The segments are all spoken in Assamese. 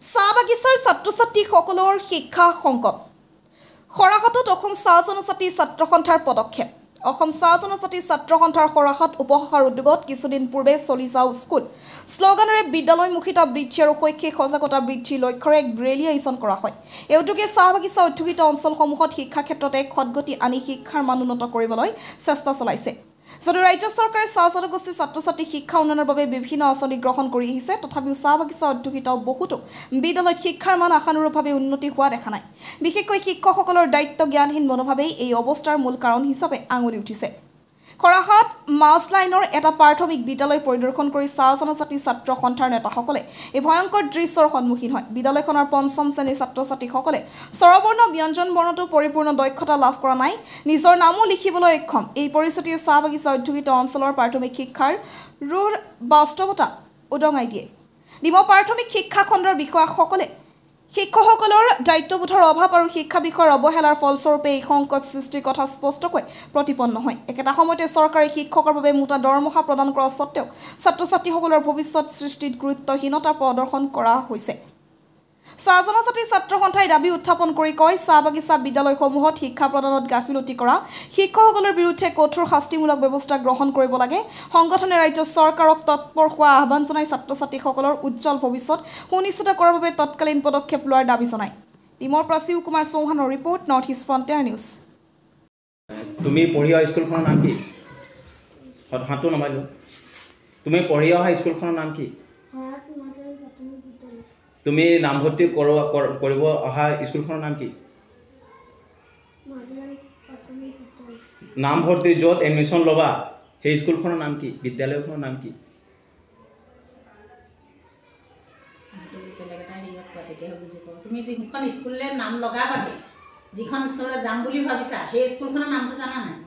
চাহ বাগিচাৰ ছাত্ৰ ছাত্ৰীসকলৰ শিক্ষা সংকট খৰাহাটত অসম চাহ জনজাতি ছাত্ৰ সন্থাৰ পদক্ষেপ অসম চাহ জনজাতি ছাত্ৰ সন্থাৰ খৰাহাট উপশাখাৰ উদ্যোগত কিছুদিন পূৰ্বে চলি যাওঁ স্কুল শ্লোগানেৰে বিদ্যালয়মুখিতা বৃদ্ধি আৰু শৈক্ষিক সজাগতা বৃদ্ধিৰ লক্ষ্যৰে এক ৰেলী আয়োজন কৰা হয়। এই উদ্যোগে চাহ বাগিচা অধ্যুষিত অঞ্চলসমূহত শিক্ষা ক্ষেত্ৰতে খটগতি আনি শিক্ষাৰ মান উন্নত কৰিবলৈ চেষ্টা চলাইছে। যদিও ৰাজ্য চৰকাৰে চাহ জনগোষ্ঠীৰ ছাত্ৰ ছাত্ৰীক শিক্ষা উন্নয়নৰ বাবে বিভিন্ন আঁচনি গ্ৰহণ কৰি আহিছে, তথাপিও চাহ বাগিচা অধ্যুষিত বহুতো বিদ্যালয়ত শিক্ষাৰ মান আশানুৰূপভাৱে উন্নতি হোৱা দেখা নাই। বিশেষকৈ শিক্ষকসকলৰ দায়িত্ব জ্ঞানহীন মনোভাৱেই এই অৱস্থাৰ মূল কাৰণ হিচাপে আঙুলি উঠিছে। খৰাহাট মাছ লাইনৰ এটা প্ৰাথমিক বিদ্যালয় পৰিদৰ্শন কৰি চাহ জনজাতি ছাত্ৰ সন্থাৰ নেতাসকলে এই ভয়ংকৰ দৃশ্যৰ সন্মুখীন হয়। বিদ্যালয়খনৰ পঞ্চম শ্ৰেণীৰ ছাত্ৰ ছাত্ৰীসকলে স্বৰবৰ্ণ ব্যঞ্জন বৰ্ণতো পৰিপূৰ্ণ দক্ষতা লাভ কৰা নাই, নিজৰ নামো লিখিবলৈ অক্ষম। এই পৰিস্থিতিয়ে চাহ বাগিচা অধ্যুষিত অঞ্চলৰ প্ৰাথমিক শিক্ষাৰ ৰুৰ বাস্তৱতা উদঙাই দিয়ে। ডিমৌ প্ৰাথমিক শিক্ষা খণ্ডৰ বিষয়াসকলে শিক্ষকসকলৰ দায়িত্ববোধৰ অভাৱ আৰু শিক্ষা বিষয়ৰ অৱহেলাৰ ফলস্বৰূপে এই সংকট সৃষ্টিৰ কথা স্পষ্টকৈ প্ৰতিপন্ন হয়। একেটা সময়তে চৰকাৰে শিক্ষকৰ বাবে মোটা দৰমহা প্ৰদান কৰা স্বত্তেও ছাত্ৰ ছাত্ৰীসকলৰ ভৱিষ্যত সৃষ্টিত গুৰুত্বহীনতা প্ৰদৰ্শন কৰা হৈছে। চাহ জনজাতি ছাত্ৰ সন্থাই দাবী উত্থাপন কৰি কয়, চাহ বাগিচা বিদ্যালয়সমূহত শিক্ষা প্ৰদানত গাফিলতি কৰা শিক্ষকসকলৰ বিৰুদ্ধে কঠোৰ শাস্তিমূলক ব্যৱস্থা গ্ৰহণ কৰিব লাগে। সংগঠনে ৰাজ্য চৰকাৰক তৎপৰ হোৱা আহ্বান জনাই ছাত্ৰ ছাত্ৰীসকলৰ উজ্জ্বল ভৱিষ্যত সুনিশ্চিত কৰাৰ বাবে তৎকালীন পদক্ষেপ লোৱাৰ দাবী জনায়। ডিমৌৰ পৰা শিৱ কুমাৰ চৌহানৰ report, North East Frontier News. তুমি পঢ়ি অহা স্কুলখনৰ নাম কি? হাতটো নমাইলো। তুমি পঢ়ি অহা স্কুলখনৰ নাম কি? তুমি নামভৰ্তি কৰিব অহা স্কুলখনৰ নাম কি? নামভৰ্তি য'ত এডমিশ্যন ল'বা সেই স্কুলখনৰ নাম কি? বিদ্যালয়খনৰ নাম কি? তুমি যিখন স্কুললৈ নাম লগাবাগে, যিখন স্কুললৈ যাম বুলি ভাবিছা সেই স্কুলখনৰ নামটো জানা নাই?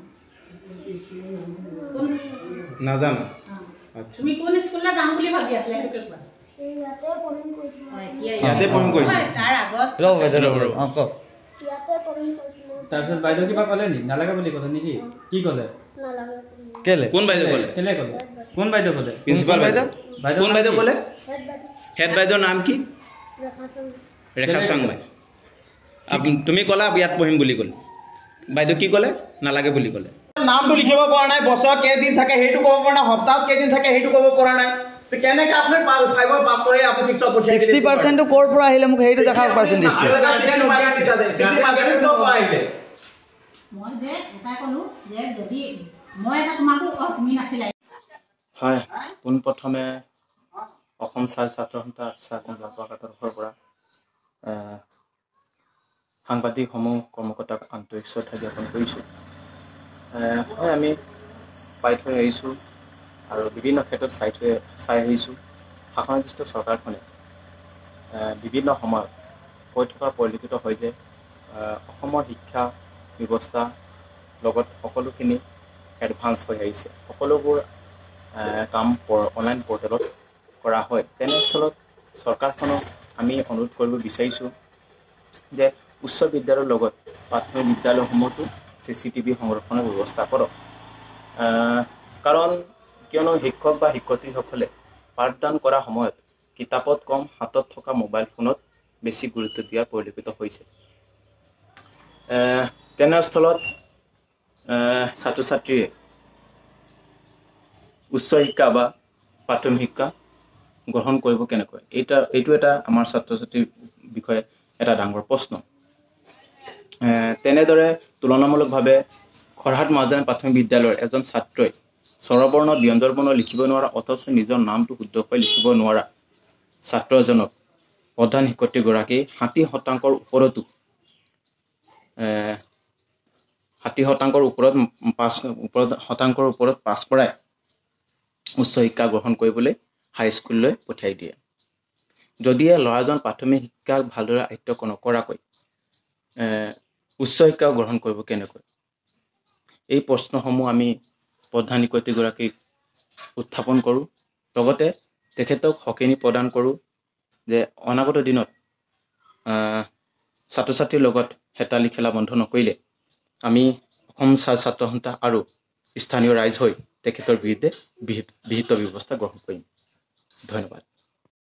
নাজানো। তুমি কোন স্কুললৈ যাম বুলি ভাবি আছিলা সেইটো কোৱা? তাৰপিছত বাইদেউ কিবা ক'লে নি? নালাগে বুলি ক'লে নেকি? কি ক'লে? কোন বাইদেউ ক'লে? কেলে ক'লে? কোন বাইদেউ ক'লে? প্ৰিন্সিপাল বাইদেউ। কোন বাইদেউ ক'লে? হেড বাইদেউৰ নাম কি? ৰেখা চাংমাই। তুমি ক'লা ইয়াত পঢ়িম বুলি ক'লে, বাইদেউ কি ক'লে? নালাগে বুলি ক'লে। নামটো লিখিব পৰা নাই, বছৰত কেইদিন থাকে সেইটো ক'ব পৰা নাই, সপ্তাহত কেইদিন থাকে সেইটো ক'ব পৰা নাই। কেনেকৈ আপুনি 5 পাছ কৰি আপুনি 6 পঢ়িছে? 60% ক'ৰ পৰা আহিলে মোক সেইটো দেখা পাৰ্চেণ্টেজটো। মই যে এটা ক'লো যে যদি মই এটা তোমাকো তুমি নাছিলা। হয়, পোনপ্ৰথমে অসম চাহ ছাত্ৰ সন্থা তৰফৰ পৰা সাংবাদিকসমূহ কৰ্মকৰ্তাক আন্তৰিক শ্ৰদ্ধা জ্ঞাপন কৰিছোঁ। হয়, আমি পাই থৈ আহিছোঁ আৰু বিভিন্ন ক্ষেত্ৰত চাই আহিছোঁ। শাসনাধিষ্ঠ চৰকাৰখনে বিভিন্ন সময়ত কৈ থকা পৰিলক্ষিত হয় যে অসমৰ শিক্ষা ব্যৱস্থা লগত সকলোখিনি এডভান্স হৈ আহিছে, সকলোবোৰ কাম অনলাইন পৰ্টেলত কৰা হয়। তেনেস্থলত চৰকাৰখনক আমি অনুৰোধ কৰিব বিচাৰিছোঁ যে উচ্চ বিদ্যালয়ৰ লগত প্ৰাথমিক বিদ্যালয়সমূহতো CCTV সংৰক্ষণৰ ব্যৱস্থা কৰক। কাৰণ কিয়নো শিক্ষক বা শিক্ষয়িত্ৰীসকলে পাঠদান কৰাৰ সময়ত কিতাপত কম হাতত থকা মোবাইল ফোনত বেছি গুৰুত্ব দিয়াৰ পৰিলক্ষিত হৈছে। তেনেস্থলত ছাত্ৰ ছাত্ৰীয়ে উচ্চ শিক্ষা বা প্ৰাথমিক শিক্ষা গ্ৰহণ কৰিব কেনেকৈ? এইটো এটা আমাৰ ছাত্ৰ ছাত্ৰীৰ বিষয়ে এটা ডাঙৰ প্ৰশ্ন। তেনেদৰে তুলনামূলকভাৱে খৰহাট মাজলাইন প্ৰাথমিক বিদ্যালয়ৰ এজন ছাত্ৰই স্বৰবৰ্ণ ব্যঞ্জন বৰ্ণ লিখিব নোৱাৰা, অথচ নিজৰ নামটো শুদ্ধকৈ লিখিব নোৱাৰা ছাত্ৰ এজনক প্ৰধান শিক্ষয়িত্ৰীগৰাকীয়ে 60% ওপৰতো 60% ওপৰত পাছ কৰাই উচ্চ শিক্ষা গ্ৰহণ কৰিবলৈ হাইস্কুললৈ পঠিয়াই দিয়ে। যদিহে ল'ৰাজন প্ৰাথমিক শিক্ষা ভালদৰে আয়ত্ব নকৰাকৈ উচ্চ শিক্ষা গ্ৰহণ কৰিব কেনেকৈ? এই প্ৰশ্নসমূহ আমি প্ৰধান শিক্ষয়িত্ৰীগৰাকীক উত্থাপন কৰোঁ, লগতে তেখেতক সকিনি প্ৰদান কৰোঁ যে অনাগত দিনত ছাত্ৰ ছাত্ৰীৰ লগত হেতালি খেলা বন্ধ নকৰিলে আমি অসম চাহ ছাত্ৰ সন্থা আৰু স্থানীয় ৰাইজ হৈ তেখেতৰ বিৰুদ্ধে বিহিত ব্যৱস্থা গ্ৰহণ কৰিম। ধন্যবাদ।